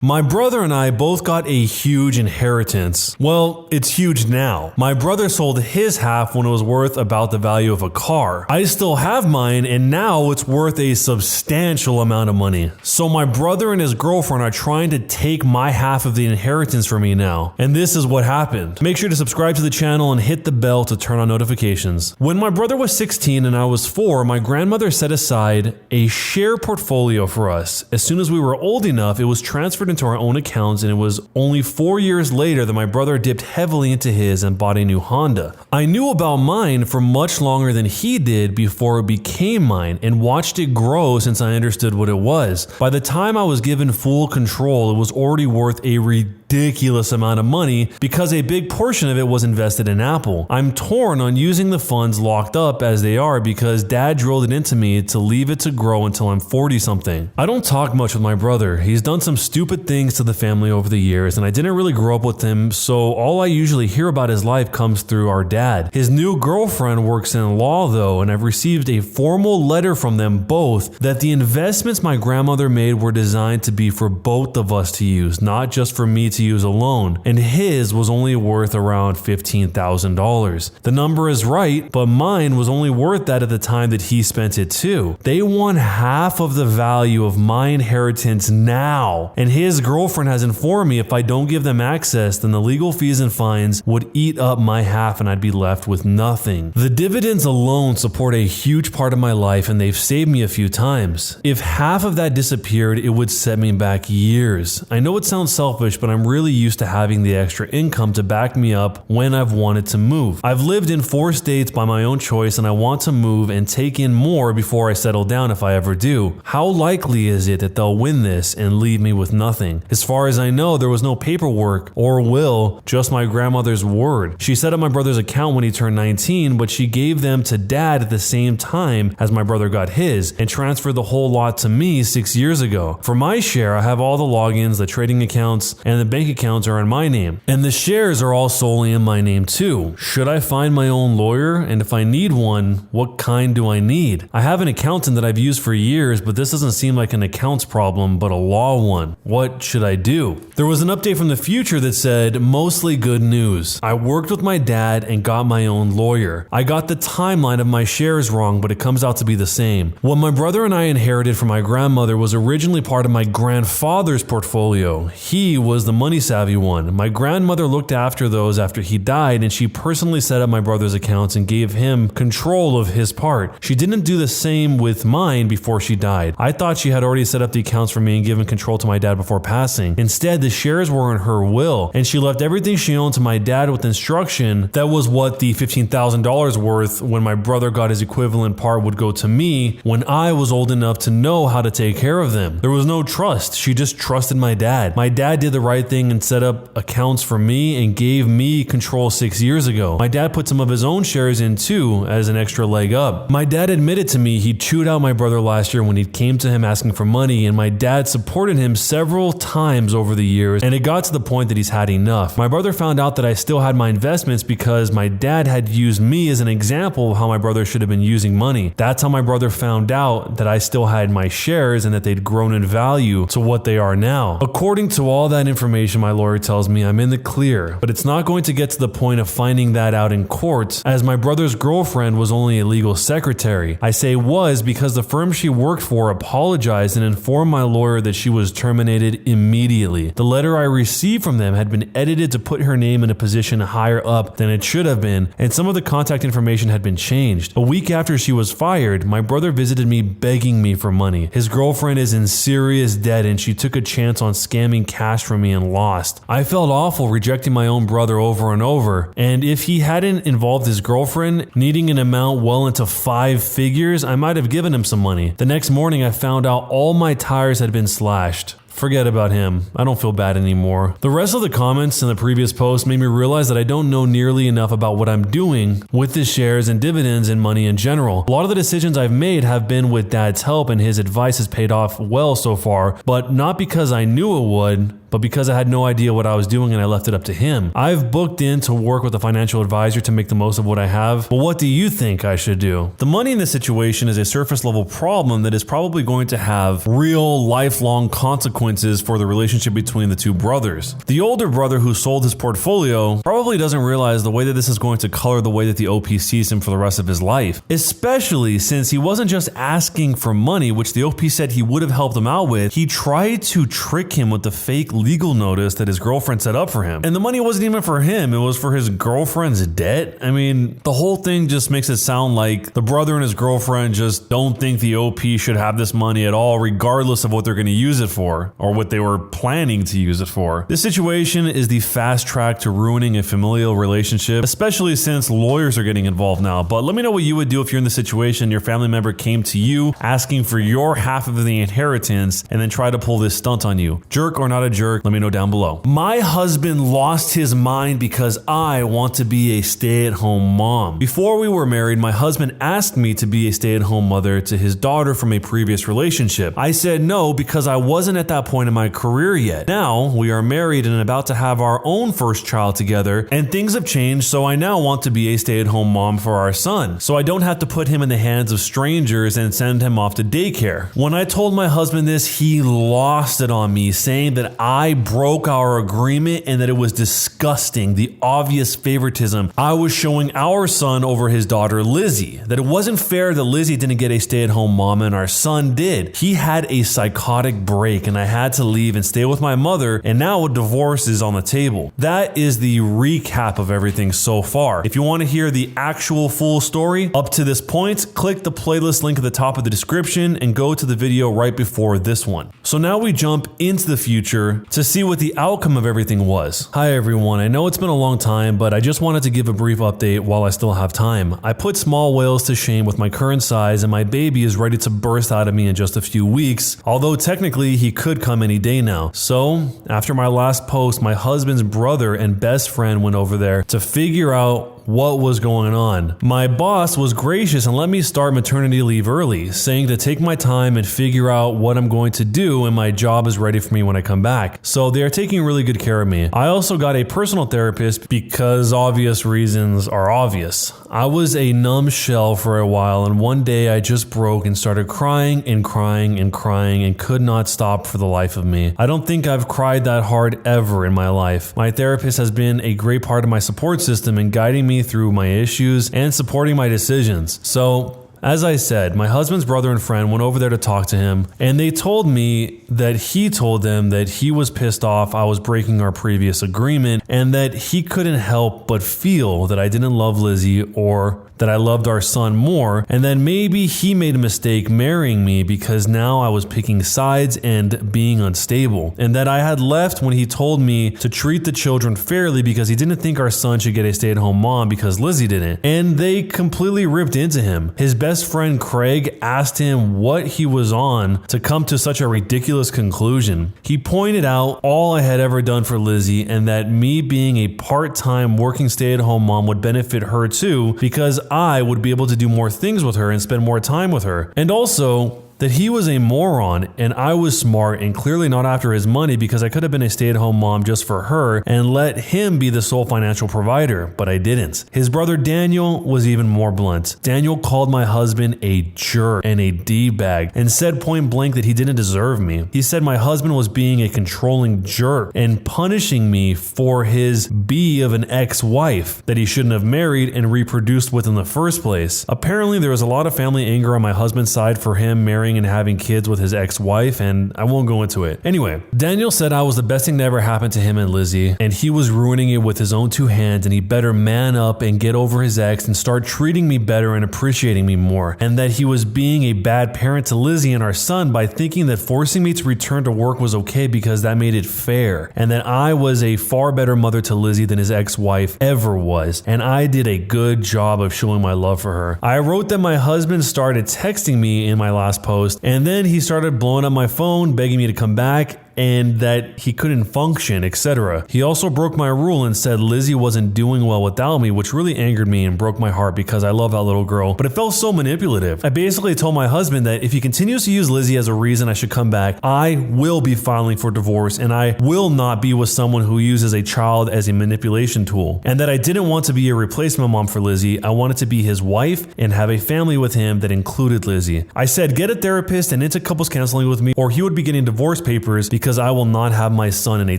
My brother and I both got a huge inheritance. Well, it's huge now. My brother sold his half when it was worth about the value of a car. I still have mine, and now it's worth a substantial amount of money. So my brother and his girlfriend are trying to take my half of the inheritance from me now. And this is what happened. Make sure to subscribe to the channel and hit the bell to turn on notifications. When my brother was 16 and I was 4, my grandmother set aside a share portfolio for us. As soon as we were old enough, it was transferred into our own accounts, and it was only 4 years later that my brother dipped heavily into his and bought a new Honda. I knew about mine for much longer than he did before it became mine, and watched it grow since I understood what it was. By the time I was given full control, it was already worth a ridiculous amount of money because a big portion of it was invested in Apple. I'm torn on using the funds locked up as they are because Dad drilled it into me to leave it to grow until I'm 40 something. I don't talk much with my brother. He's done some stupid things to the family over the years, and I didn't really grow up with him, so all I usually hear about his life comes through our dad. His new girlfriend works in law though, and I've received a formal letter from them both that the investments my grandmother made were designed to be for both of us to use, not just for me to use alone, and his was only worth around $15,000. The number is right, but mine was only worth that at the time that he spent it too. They want half of the value of my inheritance now, and his girlfriend has informed me if I don't give them access, then the legal fees and fines would eat up my half and I'd be left with nothing. The dividends alone support a huge part of my life, and they've saved me a few times. If half of that disappeared, it would set me back years. I know it sounds selfish, but I'm really used to having the extra income to back me up when I've wanted to move. I've lived in 4 states by my own choice, and I want to move and take in more before I settle down if I ever do. How likely is it that they'll win this and leave me with nothing? As far as I know, there was no paperwork or will, just my grandmother's word. She set up my brother's account when he turned 19, but she gave them to Dad at the same time as my brother got his, and transferred the whole lot to me 6 years ago. For my share, I have all the logins, the trading accounts, and the bank accounts are in my name. And the shares are all solely in my name too. Should I find my own lawyer? And if I need one, what kind do I need? I have an accountant that I've used for years, but this doesn't seem like an accounts problem, but a law one. What should I do? There was an update from the future that said, mostly good news. I worked with my dad and got my own lawyer. I got the timeline of my shares wrong, but it comes out to be the same. What my brother and I inherited from my grandmother was originally part of my grandfather's portfolio. He was the money savvy one. My grandmother looked after those after he died, and she personally set up my brother's accounts and gave him control of his part. She didn't do the same with mine before she died. I thought she had already set up the accounts for me and given control to my dad before passing. Instead, the shares were in her will, and she left everything she owned to my dad with instruction that was what the $15,000 worth when my brother got his equivalent part would go to me when I was old enough to know how to take care of them. There was no trust. She just trusted my dad. My dad did the right thing and set up accounts for me and gave me control 6 years ago. My dad put some of his own shares in too as an extra leg up. My dad admitted to me he chewed out my brother last year when he came to him asking for money, and my dad supported him several times over the years, and it got to the point that he's had enough. My brother found out that I still had my investments because my dad had used me as an example of how my brother should have been using money. That's how my brother found out that I still had my shares and that they'd grown in value to what they are now. According to all that information, my lawyer tells me I'm in the clear, but it's not going to get to the point of finding that out in court, as my brother's girlfriend was only a legal secretary. I say was because the firm she worked for apologized and informed my lawyer that she was terminated immediately. The letter I received from them had been edited to put her name in a position higher up than it should have been, and some of the contact information had been changed. A week after she was fired, my brother visited me begging me for money. His girlfriend is in serious debt, and she took a chance on scamming cash from me and lost. I felt awful rejecting my own brother over and over, and if he hadn't involved his girlfriend, needing an amount well into 5 figures, I might have given him some money. The next morning, I found out all my tires had been slashed. Forget about him. I don't feel bad anymore. The rest of the comments in the previous post made me realize that I don't know nearly enough about what I'm doing with the shares and dividends and money in general. A lot of the decisions I've made have been with Dad's help, and his advice has paid off well so far, but not because I knew it would, but because I had no idea what I was doing and I left it up to him. I've booked in to work with a financial advisor to make the most of what I have, but what do you think I should do? The money in this situation is a surface level problem that is probably going to have real lifelong consequences consequences for the relationship between the two brothers. The older brother who sold his portfolio probably doesn't realize the way that this is going to color the way that the OP sees him for the rest of his life, especially since he wasn't just asking for money, which the OP said he would have helped him out with. He tried to trick him with the fake legal notice that his girlfriend set up for him. And the money wasn't even for him, it was for his girlfriend's debt. I mean, the whole thing just makes it sound like the brother and his girlfriend just don't think the OP should have this money at all, regardless of what they're going to use it for or what they were planning to use it for. This situation is the fast track to ruining a familial relationship, especially since lawyers are getting involved now. But let me know what you would do if you're in the situation your family member came to you asking for your half of the inheritance and then try to pull this stunt on you. Jerk or not a jerk, let me know down below. My husband lost his mind because I want to be a stay-at-home mom. Before we were married, my husband asked me to be a stay-at-home mother to his daughter from a previous relationship. I said no because I wasn't at that point in my career yet. Now we are married and about to have our own first child together, and things have changed, so I now want to be a stay-at-home mom for our son, so I don't have to put him in the hands of strangers and send him off to daycare. When I told my husband this, he lost it on me, saying that I broke our agreement and that it was disgusting, the obvious favoritism I was showing our son over his daughter Lizzy, that it wasn't fair that Lizzy didn't get a stay-at-home mom and our son did. He had a psychotic break and I had to leave and stay with my mother, and now a divorce is on the table. That is the recap of everything so far. If you want to hear the actual full story up to this point, click the playlist link at the top of the description and go to the video right before this one. So now we jump into the future to see what the outcome of everything was. Hi everyone, I know it's been a long time, but I just wanted to give a brief update while I still have time. I put small whales to shame with my current size, and my baby is ready to burst out of me in just a few weeks, although technically he could come any day now. So after my last post, my husband's brother and best friend went over there to figure out what was going on. My boss was gracious and let me start maternity leave early, saying to take my time and figure out what I'm going to do, and my job is ready for me when I come back. So they are taking really good care of me. I also got a personal therapist because obvious reasons are obvious. I was a numb shell for a while, and one day I just broke and started crying and crying and crying and could not stop for the life of me. I don't think I've cried that hard ever in my life. My therapist has been a great part of my support system in guiding me through my issues and supporting my decisions. So, as I said, my husband's brother and friend went over there to talk to him, and they told me that he told them that he was pissed off I was breaking our previous agreement and that he couldn't help but feel that I didn't love Lizzy or that I loved our son more, and that maybe he made a mistake marrying me because now I was picking sides and being unstable, and that I had left when he told me to treat the children fairly because he didn't think our son should get a stay-at-home mom because Lizzy didn't, and they completely ripped into him. His best friend Craig asked him what he was on to come to such a ridiculous conclusion. He pointed out all I had ever done for Lizzy and that me being a part-time working stay-at-home mom would benefit her too because I would be able to do more things with her and spend more time with her. And also, that he was a moron and I was smart and clearly not after his money because I could have been a stay-at-home mom just for her and let him be the sole financial provider, but I didn't. His brother Daniel was even more blunt. Daniel called my husband a jerk and a D-bag and said point blank that he didn't deserve me. He said my husband was being a controlling jerk and punishing me for his B of an ex-wife that he shouldn't have married and reproduced with in the first place. Apparently there was a lot of family anger on my husband's side for him marrying and having kids with his ex-wife, and I won't go into it. Anyway, Daniel said I was the best thing that ever happened to him and Lizzy, and he was ruining it with his own two hands, and he better man up and get over his ex and start treating me better and appreciating me more, and that he was being a bad parent to Lizzy and our son by thinking that forcing me to return to work was okay because that made it fair, and that I was a far better mother to Lizzy than his ex-wife ever was, and I did a good job of showing my love for her. I wrote that my husband started texting me in my last post, and then he started blowing up my phone, begging me to come back, and that he couldn't function, etc. He also broke my rule and said Lizzy wasn't doing well without me, which really angered me and broke my heart because I love that little girl, but it felt so manipulative. I basically told my husband that if he continues to use Lizzy as a reason I should come back, I will be filing for divorce and I will not be with someone who uses a child as a manipulation tool, and that I didn't want to be a replacement mom for Lizzy. I wanted to be his wife and have a family with him that included Lizzy. I said get a therapist and into couples counseling with me or he would be getting divorce papers because I will not have my son in a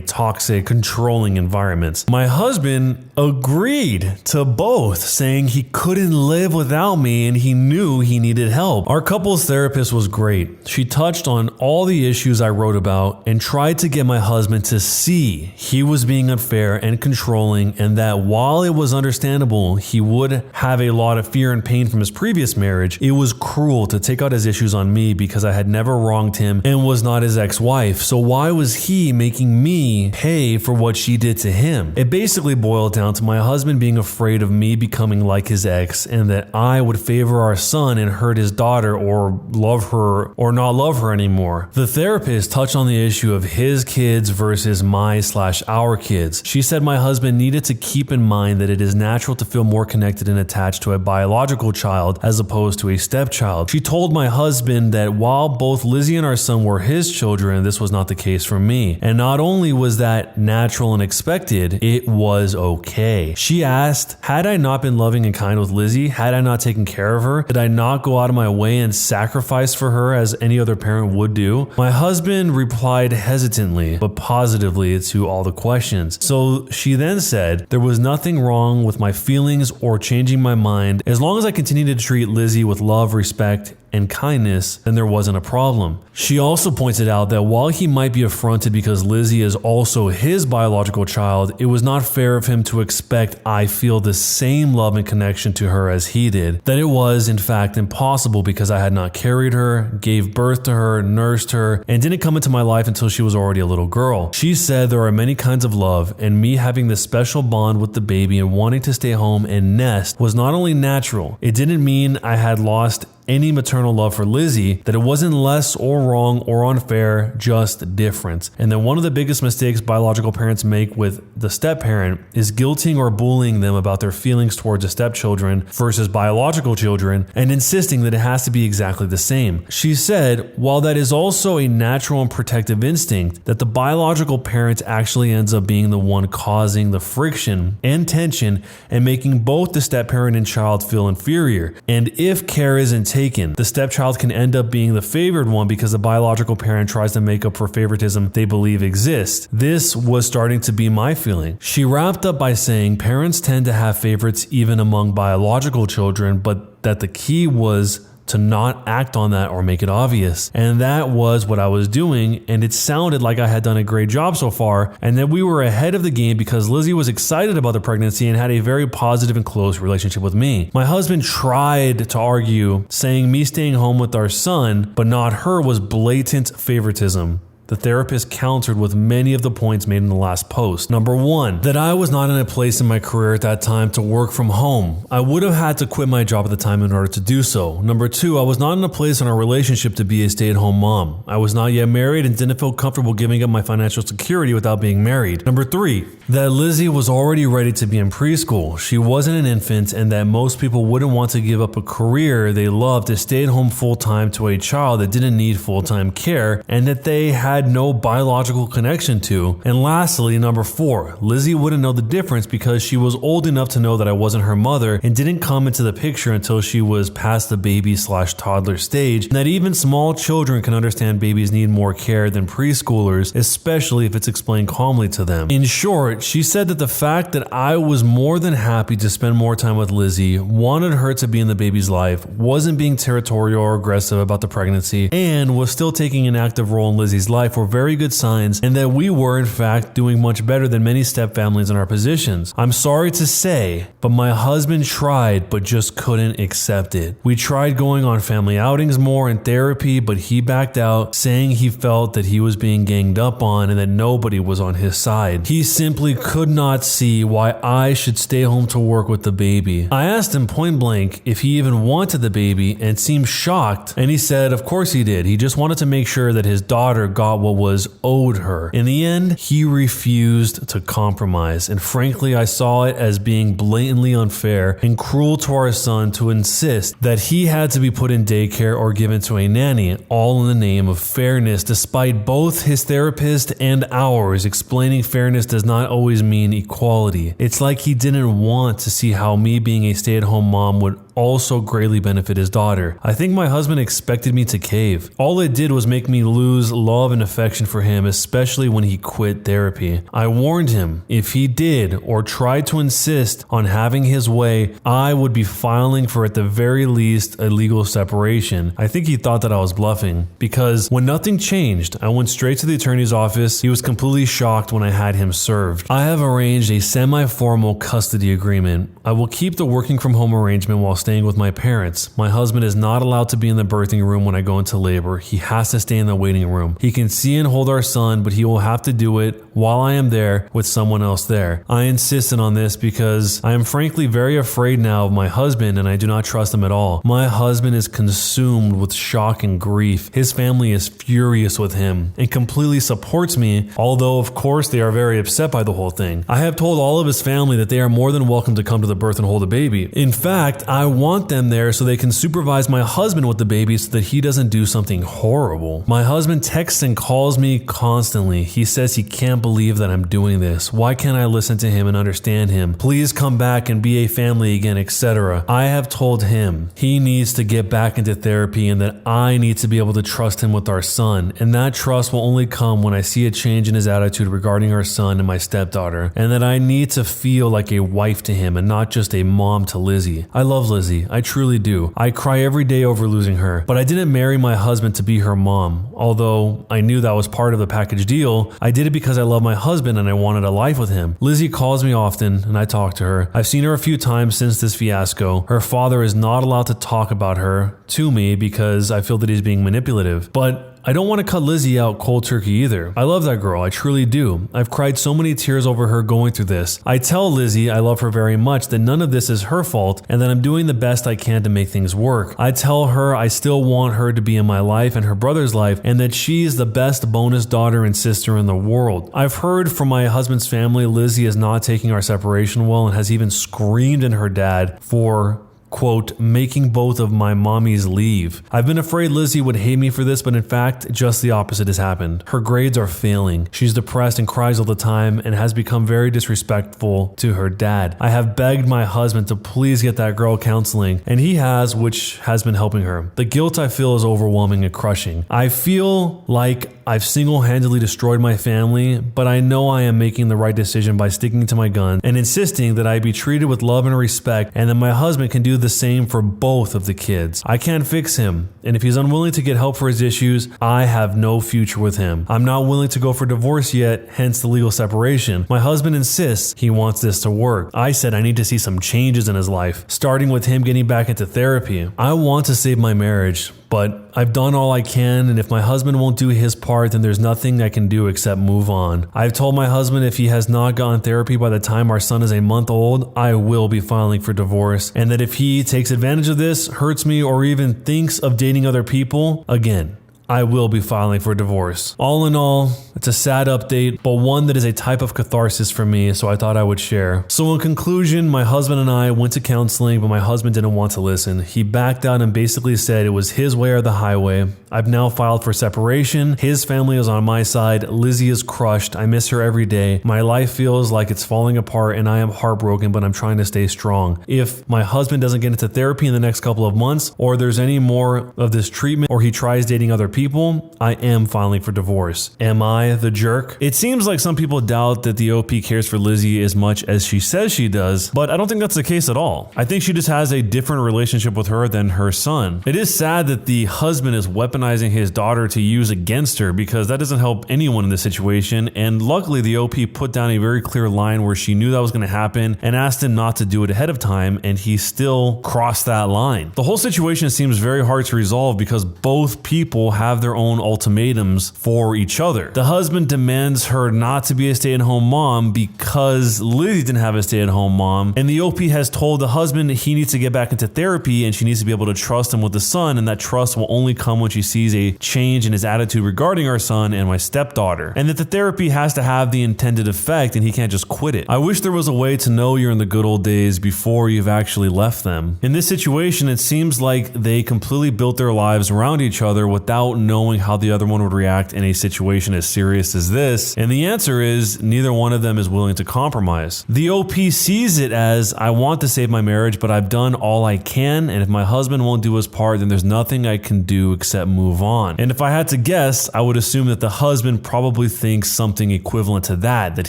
toxic, controlling environment. My husband agreed to both, saying he couldn't live without me and he knew he needed help. Our couple's therapist was great. She touched on all the issues I wrote about and tried to get my husband to see he was being unfair and controlling, and that while it was understandable he would have a lot of fear and pain from his previous marriage, it was cruel to take out his issues on me because I had never wronged him and was not his ex-wife. So why was he making me pay for what she did to him? It basically boiled down to my husband being afraid of me becoming like his ex, and that I would favor our son and hurt his daughter or love her or not love her anymore. The therapist touched on the issue of his kids versus my/our kids. She said my husband needed to keep in mind that it is natural to feel more connected and attached to a biological child as opposed to a stepchild. She told my husband that while both Lizzie and our son were his children, this was not the case for me. And not only was that natural and expected, it was okay. She asked, had I not been loving and kind with Lizzie? Had I not taken care of her? Did I not go out of my way and sacrifice for her as any other parent would do? My husband replied hesitantly, but positively to all the questions. So she then said, there was nothing wrong with my feelings or changing my mind. As long as I continued to treat Lizzie with love, respect, and kindness, then there wasn't a problem. She also pointed out that while he might be affronted because Lizzie is also his biological child, it was not fair of him to expect I feel the same love and connection to her as he did. That it was, in fact, impossible because I had not carried her, gave birth to her, nursed her, and didn't come into my life until she was already a little girl. She said there are many kinds of love, and me having this special bond with the baby and wanting to stay home and nest was not only natural, it didn't mean I had lost any maternal love for Lizzie, that it wasn't less or wrong or unfair, just different. And then one of the biggest mistakes biological parents make with the step-parent is guilting or bullying them about their feelings towards the stepchildren versus biological children and insisting that it has to be exactly the same. She said, while that is also a natural and protective instinct, that the biological parent actually ends up being the one causing the friction and tension and making both the step-parent and child feel inferior. And if care isn't taken, the stepchild can end up being the favored one because the biological parent tries to make up for favoritism they believe exists. This was starting to be my feeling. She wrapped up by saying parents tend to have favorites even among biological children, but that the key was to not act on that or make it obvious. And that was what I was doing, and it sounded like I had done a great job so far, and that we were ahead of the game because Lizzie was excited about the pregnancy and had a very positive and close relationship with me. My husband tried to argue, saying me staying home with our son, but not her, was blatant favoritism. The therapist countered with many of the points made in the last post. Number one, that I was not in a place in my career at that time to work from home. I would have had to quit my job at the time in order to do so. Number two, I was not in a place in our relationship to be a stay-at-home mom. I was not yet married and didn't feel comfortable giving up my financial security without being married. Number three, that Lizzie was already ready to be in preschool. She wasn't an infant, and that most people wouldn't want to give up a career they loved to stay at home full-time to a child that didn't need full-time care, and that they had no biological connection to. And lastly, number four, Lizzie wouldn't know the difference because she was old enough to know that I wasn't her mother and didn't come into the picture until she was past the baby/toddler stage, and that even small children can understand babies need more care than preschoolers, especially if it's explained calmly to them. In short, she said that the fact that I was more than happy to spend more time with Lizzie, wanted her to be in the baby's life, wasn't being territorial or aggressive about the pregnancy, and was still taking an active role in Lizzie's life were very good signs, and that we were in fact doing much better than many step families in our positions. I'm sorry to say, but my husband tried but just couldn't accept it. We tried going on family outings more and therapy, but he backed out, saying he felt that he was being ganged up on and that nobody was on his side. He simply could not see why I should stay home to work with the baby. I asked him point blank if he even wanted the baby and seemed shocked, and he said of course he did. He just wanted to make sure that his daughter got what was owed her. In the end, he refused to compromise, and frankly, I saw it as being blatantly unfair and cruel to our son to insist that he had to be put in daycare or given to a nanny, all in the name of fairness, despite both his therapist and ours explaining fairness does not always mean equality. It's like he didn't want to see how me being a stay-at-home mom would also greatly benefit his daughter. I think my husband expected me to cave. All it did was make me lose love and affection for him, especially when he quit therapy. I warned him if he did or tried to insist on having his way, I would be filing for at the very least a legal separation. I think he thought that I was bluffing because when nothing changed, I went straight to the attorney's office. He was completely shocked when I had him served. I have arranged a semi-formal custody agreement. I will keep the working from home arrangement while staying with my parents. My husband is not allowed to be in the birthing room when I go into labor. He has to stay in the waiting room. He can see and hold our son, but he will have to do it while I am there with someone else there. I insisted on this because I am frankly very afraid now of my husband and I do not trust him at all. My husband is consumed with shock and grief. His family is furious with him and completely supports me, although of course they are very upset by the whole thing. I have told all of his family that they are more than welcome to come to the birth and hold a baby. In fact, I want them there so they can supervise my husband with the baby so that he doesn't do something horrible. My husband texts and calls me constantly. He says he can't believe that I'm doing this. Why can't I listen to him and understand him? Please come back and be a family again, etc. I have told him he needs to get back into therapy and that I need to be able to trust him with our son. And that trust will only come when I see a change in his attitude regarding our son and my stepdaughter. And that I need to feel like a wife to him and not just a mom to Lizzie. I love Lizzie. I truly do. I cry every day over losing her. But I didn't marry my husband to be her mom. Although I knew that was part of the package deal, I did it because I love my husband and I wanted a life with him. Lizzie calls me often and I talk to her. I've seen her a few times since this fiasco. Her father is not allowed to talk about her to me because I feel that he's being manipulative. But I don't want to cut Lizzie out cold turkey either. I love that girl, I truly do. I've cried so many tears over her going through this. I tell Lizzie I love her very much, that none of this is her fault, and that I'm doing the best I can to make things work. I tell her I still want her to be in my life and her brother's life, and that she's the best bonus daughter and sister in the world. I've heard from my husband's family Lizzie is not taking our separation well and has even screamed at her dad for quote, making both of my mommies leave. I've been afraid Lizzie would hate me for this, but in fact, just the opposite has happened. Her grades are failing. She's depressed and cries all the time and has become very disrespectful to her dad. I have begged my husband to please get that girl counseling, and he has, which has been helping her. The guilt I feel is overwhelming and crushing. I feel like I've single-handedly destroyed my family, but I know I am making the right decision by sticking to my gun and insisting that I be treated with love and respect, and that my husband can do the same for both of the kids. I can't fix him, and if he's unwilling to get help for his issues, I have no future with him. I'm not willing to go for divorce yet, hence the legal separation. My husband insists he wants this to work. I said I need to see some changes in his life, starting with him getting back into therapy. I want to save my marriage, but I've done all I can, and if my husband won't do his part, then there's nothing I can do except move on. I've told my husband if he has not gotten therapy by the time our son is a month old, I will be filing for divorce, and that if he takes advantage of this, hurts me, or even thinks of dating other people, again, I will be filing for divorce. All in all, it's a sad update, but one that is a type of catharsis for me, so I thought I would share. So in conclusion, my husband and I went to counseling, but my husband didn't want to listen. He backed out and basically said it was his way or the highway. I've now filed for separation. His family is on my side. Lizzie is crushed. I miss her every day. My life feels like it's falling apart and I am heartbroken, but I'm trying to stay strong. If my husband doesn't get into therapy in the next couple of months, or there's any more of this treatment, or he tries dating other people, I am filing for divorce. Am I the jerk? It seems like some people doubt that the OP cares for Lizzie as much as she says she does, but I don't think that's the case at all. I think she just has a different relationship with her than her son. It is sad that the husband is weaponizing his daughter to use against her, because that doesn't help anyone in this situation, and luckily the OP put down a very clear line where she knew that was going to happen and asked him not to do it ahead of time, and he still crossed that line. The whole situation seems very hard to resolve because both people have their own ultimatums for each other. The husband demands her not to be a stay-at-home mom because Lizzie didn't have a stay-at-home mom, and the OP has told the husband he needs to get back into therapy and she needs to be able to trust him with the son, and that trust will only come when she sees a change in his attitude regarding our son and my stepdaughter, and that the therapy has to have the intended effect and he can't just quit it. I wish there was a way to know you're in the good old days before you've actually left them. In this situation, it seems like they completely built their lives around each other without without knowing how the other one would react in a situation as serious as this? And the answer is neither one of them is willing to compromise. The OP sees it as, I want to save my marriage, but I've done all I can, and if my husband won't do his part, then there's nothing I can do except move on. And if I had to guess, I would assume that the husband probably thinks something equivalent to that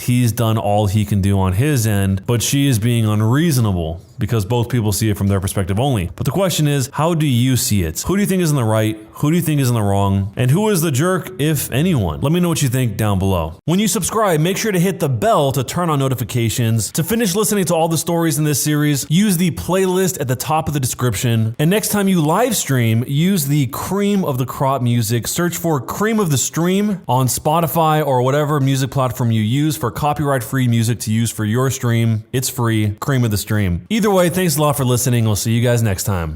he's done all he can do on his end, but she is being unreasonable, because both people see it from their perspective only. But the question is, how do you see it? Who do you think is in the right? Who do you think is in the wrong? And who is the jerk, if anyone? Let me know what you think down below. When you subscribe, make sure to hit the bell to turn on notifications. To finish listening to all the stories in this series, use the playlist at the top of the description. And next time you live stream, use the cream of the crop music. Search for Cream of the Stream on Spotify or whatever music platform you use for copyright-free music to use for your stream. It's free. Cream of the Stream. Either way, thanks a lot for listening. We'll see you guys next time.